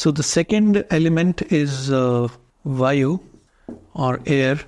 So the second element is Vayu or air.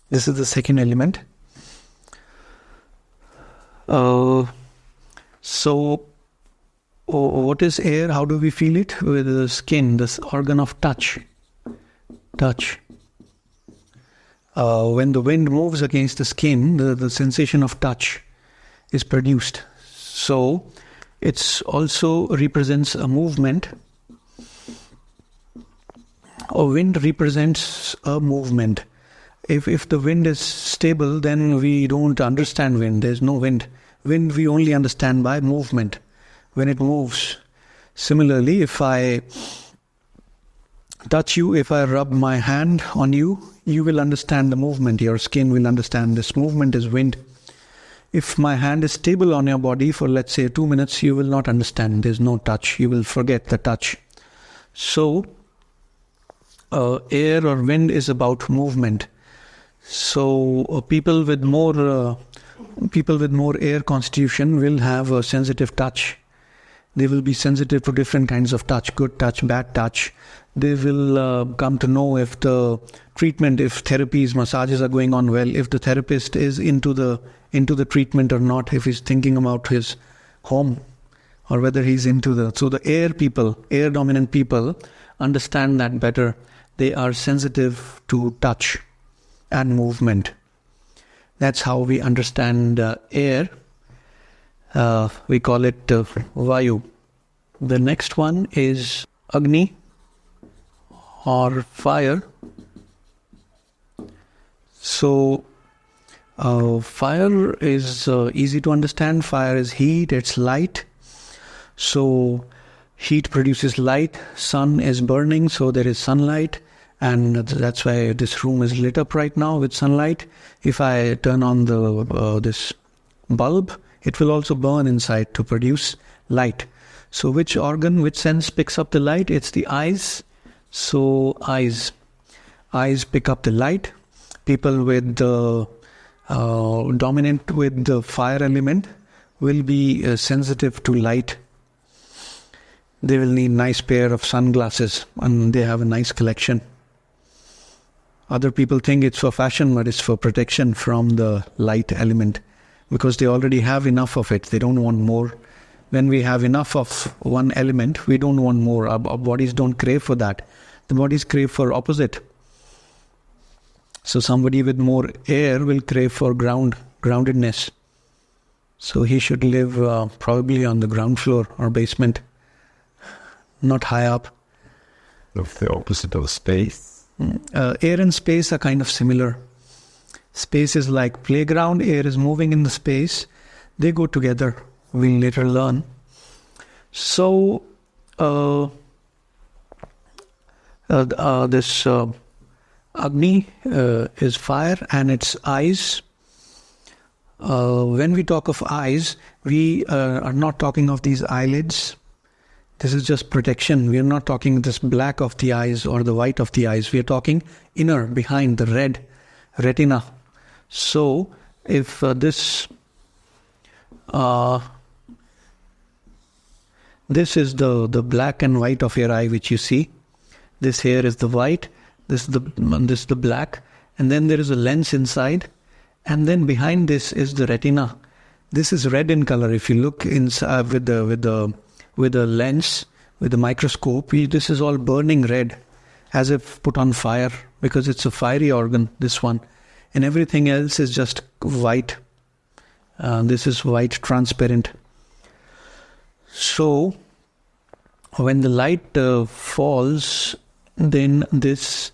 This is the second element. So what is air? How do we feel it? With the skin, this organ of touch. Touch. When the wind moves against the skin, the sensation of touch is produced. So it also represents a movement. A wind represents a movement. If the wind is stable, then we don't understand wind. There's no wind. Wind we only understand by movement. When it moves. Similarly, if I touch you, if I rub my hand on you, you will understand the movement. Your skin will understand this movement is wind. If my hand is stable on your body for, let's say, 2 minutes, you will not understand. There's no touch. You will forget the touch. So, air or wind is about movement. So, people with more air constitution will have a sensitive touch. They will be sensitive to different kinds of touch, good touch, bad touch. They will come to know if the treatment, if therapies, massages are going on well, if the therapist is into the treatment or not, if he's thinking about his home or whether he's into the... So the air people, air dominant people understand that better. They are sensitive to touch and movement. That's how we understand air. We call it Vayu. The next one is Agni or fire. So fire is easy to understand. Fire is heat, it's light. So heat produces light. Sun is burning, so there is sunlight. And that's why this room is lit up right now with sunlight. If I turn on this bulb, it will also burn inside to produce light. So which organ, which sense picks up the light? It's the eyes. So eyes pick up the light. People with the dominant with the fire element will be sensitive to light. They will need nice pair of sunglasses and they have a nice collection. Other people think it's for fashion, but it's for protection from the light element. Because they already have enough of it. They don't want more. When we have enough of one element, we don't want more. Our bodies don't crave for that. The bodies crave for opposite. So somebody with more air will crave for groundedness. So he should live probably on the ground floor or basement, not high up. Of the opposite of space? Air and space are kind of similar. Space is like playground, air is moving in the space. They go together. We'll later learn. So, this Agni is fire and its eyes. When we talk of eyes, we are not talking of these eyelids. This is just protection. We are not talking this black of the eyes or the white of the eyes. We are talking inner, behind, the red, retina. So, if this is the black and white of your eye which you see. This here is the white, this is the black, and then there is a lens inside, and then behind this is the retina. This is red in color. If you look inside with the lens, with the microscope, this is all burning red, as if put on fire, because it's a fiery organ, this one. And everything else is just white. This is white, transparent. So, when the light falls, then this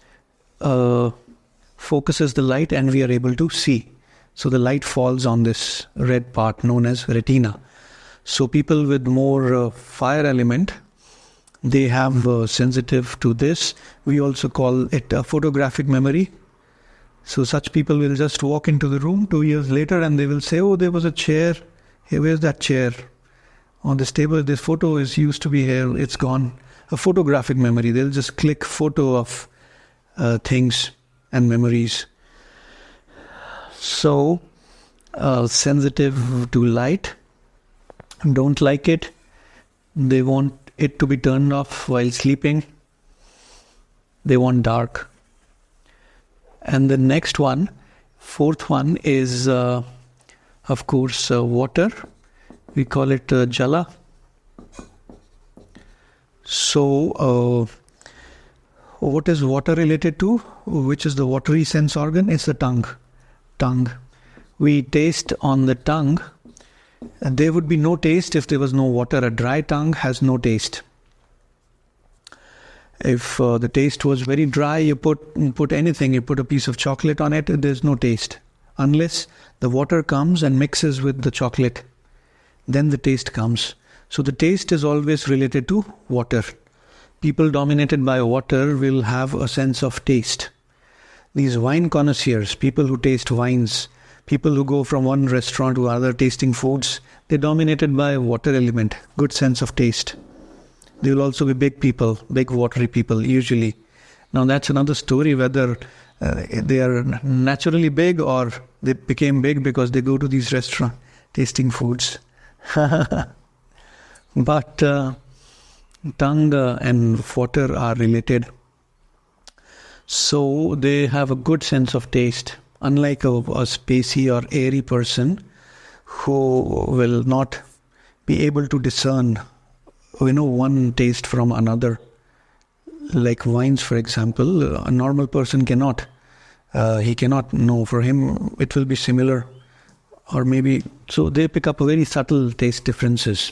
focuses the light and we are able to see. So the light falls on this red part known as retina. So people with more fire element, they have sensitive to this. We also call it a photographic memory. So such people will just walk into the room 2 years later and they will say, oh, there was a chair. Hey, where's that chair? On this table, this photo used to be here. It's gone. A photographic memory. They'll just click photo of things and memories. So, sensitive to light. Don't like it. They want it to be turned off while sleeping. They want dark. And the next one, fourth one is, of course, water. We call it jala. So, what is water related to? Which is the watery sense organ? It's the tongue. Tongue. We taste on the tongue. And there would be no taste if there was no water. A dry tongue has no taste. If the taste was very dry, you put anything, you put a piece of chocolate on it, there's no taste. Unless the water comes and mixes with the chocolate, then the taste comes. So the taste is always related to water. People dominated by water will have a sense of taste. These wine connoisseurs, people who taste wines, people who go from one restaurant to other tasting foods, they're dominated by water element, good sense of taste. They will also be big people, big watery people usually. Now that's another story, whether they are naturally big or they became big because they go to these restaurants tasting foods. But tongue and water are related. So they have a good sense of taste, unlike a spacey or airy person who will not be able to discern one taste from another. Like wines, for example, a normal person cannot. He cannot know. For him, it will be similar. Or maybe, so they pick up very subtle taste differences.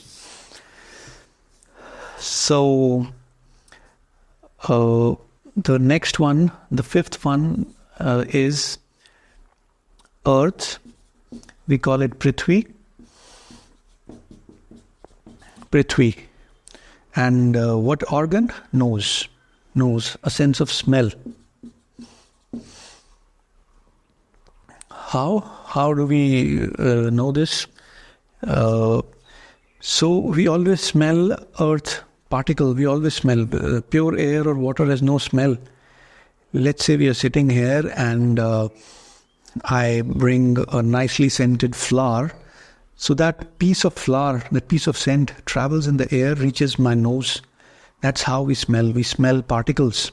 So, the next one, the fifth one is earth. We call it Prithvi. Prithvi. And what organ? Nose. Nose, a sense of smell. How do we know this? So we always smell earth particle. We always smell. Pure air or water has no smell. Let's say we are sitting here and I bring a nicely scented flower. So that piece of flower, that piece of scent travels in the air, reaches my nose. That's how we smell. We smell particles.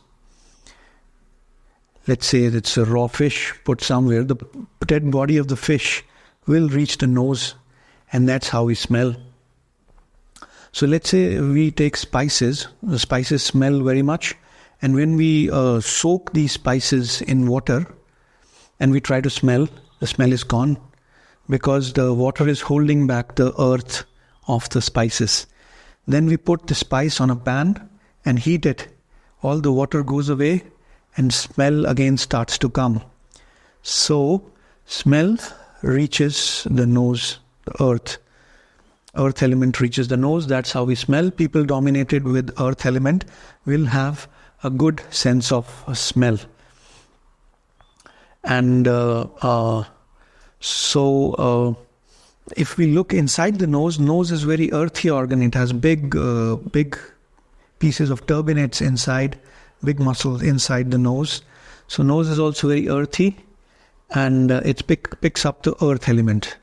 Let's say it's a raw fish put somewhere. The dead body of the fish will reach the nose, and that's how we smell. So let's say we take spices. The spices smell very much. And when we soak these spices in water and we try to smell, the smell is gone. Because the water is holding back the earth of the spices. Then we put the spice on a pan and heat it. All the water goes away and smell again starts to come. So, smell reaches the nose, the earth. Earth element reaches the nose, that's how we smell. People dominated with earth element will have a good sense of smell. And So, if we look inside the nose is very earthy organ. It has big pieces of turbinates inside, big muscles inside the nose. So, nose is also very earthy, and it picks up the earth element.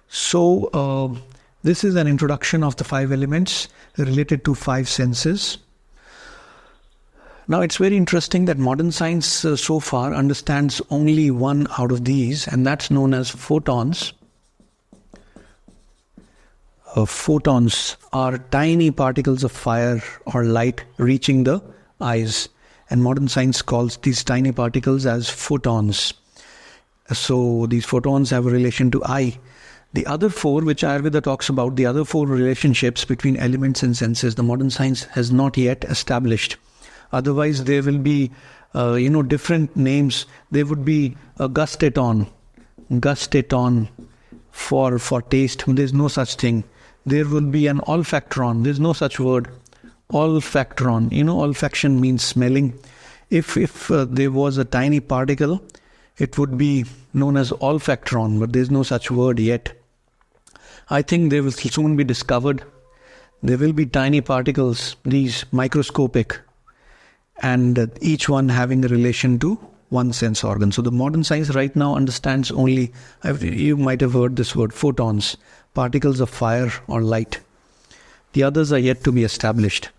So, this is an introduction of the 5 elements related to 5 senses. Now, it's very interesting that modern science so far understands only one out of these, and that's known as photons. Photons are tiny particles of fire or light reaching the eyes, and modern science calls these tiny particles as photons. So, these photons have a relation to eye. The other 4, which Ayurveda talks about, the other 4 relationships between elements and senses, the modern science has not yet established. Otherwise, there will be, different names. There would be a gustaton for taste. There's no such thing. There will be an olfactron. There's no such word. Olfactron. Olfaction means smelling. If there was a tiny particle, it would be known as olfactron, but there's no such word yet. I think they will soon be discovered. There will be tiny particles, these microscopic, and each one having a relation to one sense organ. So the modern science right now understands only, you might have heard this word, photons, particles of fire or light. The others are yet to be established.